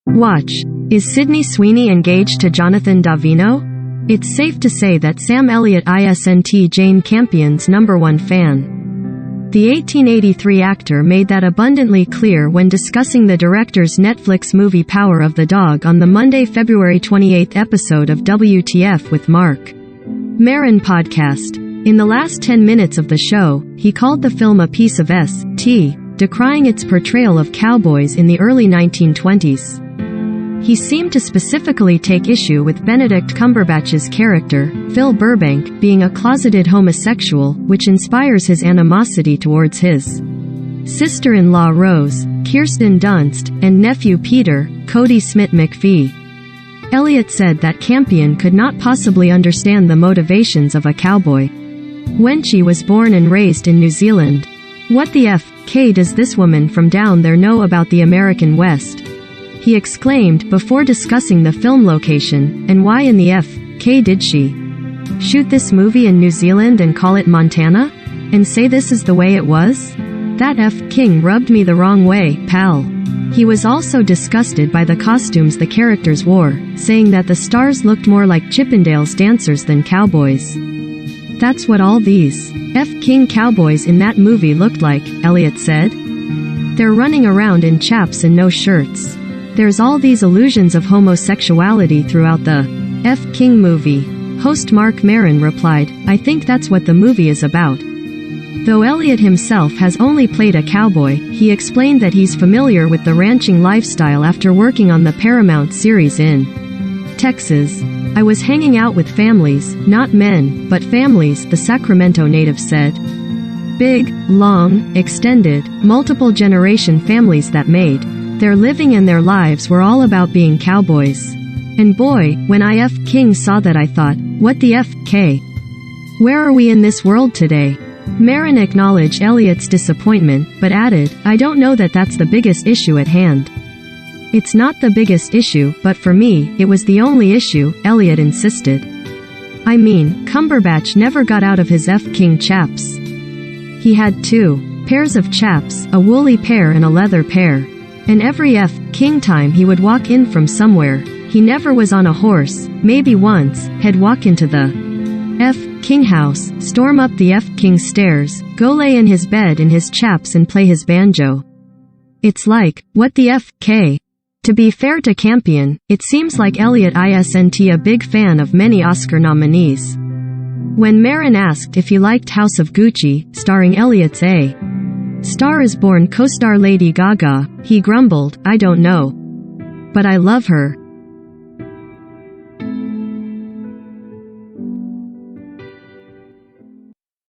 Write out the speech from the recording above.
Watch. Is Sydney Sweeney engaged to Jonathan Davino? It's safe to say that Sam Elliott isn't Jane Campion's #1 fan. The 1883 actor made that abundantly clear when discussing the director's Netflix movie Power of the Dog on the Monday, February 28 episode of WTF with Mark Maron podcast. In the last 10 minutes of the show, he called the film a piece of S.T., decrying its portrayal of cowboys in the early 1920s. He seemed to specifically take issue with Benedict Cumberbatch's character, Phil Burbank, being a closeted homosexual, which inspires his animosity towards his sister-in-law Rose, Kirsten Dunst, and nephew Peter, Cody Smith McPhee. Elliott said that Campion could not possibly understand the motivations of a cowboy. When she was born and raised in New Zealand. What the F.K. does this woman from down there know about the American West? He exclaimed before discussing the film location, and why in the F.K. did she shoot this movie in New Zealand and call it Montana? And say this is the way it was? That F. King rubbed me the wrong way, pal. He was also disgusted by the costumes the characters wore, saying that the stars looked more like Chippendales dancers than cowboys. That's what all these F. King cowboys in that movie looked like, Elliott said. They're running around in chaps and no shirts. There's all these illusions of homosexuality throughout the F. King movie. Host Mark Maron replied, I think that's what the movie is about. Though Elliott himself has only played a cowboy, he explained that he's familiar with the ranching lifestyle after working on the Paramount series in Texas. I was hanging out with families, not men, but families, the Sacramento native said. Big, long, extended, multiple generation families that made their living and their lives were all about being cowboys. And boy, when I F. King saw that I thought, what the F.K.? Where are we in this world today? Maron acknowledged Elliott's disappointment, but added, I don't know that that's the biggest issue at hand. It's not the biggest issue, but for me, it was the only issue, Elliott insisted. I mean, Cumberbatch never got out of his F. King chaps. He had 2 pairs of chaps, a woolly pair and a leather pair. And every F. King time he would walk in from somewhere, he never was on a horse, maybe once, had walk into the F. King house, storm up the F. King stairs, go lay in his bed in his chaps and play his banjo. It's like, what the F.K.? To be fair to Campion, it seems like Elliott isn't a big fan of many Oscar nominees. When Maron asked if he liked House of Gucci, starring Elliott's A. Star is Born co-star Lady Gaga, he grumbled, I don't know. But I love her.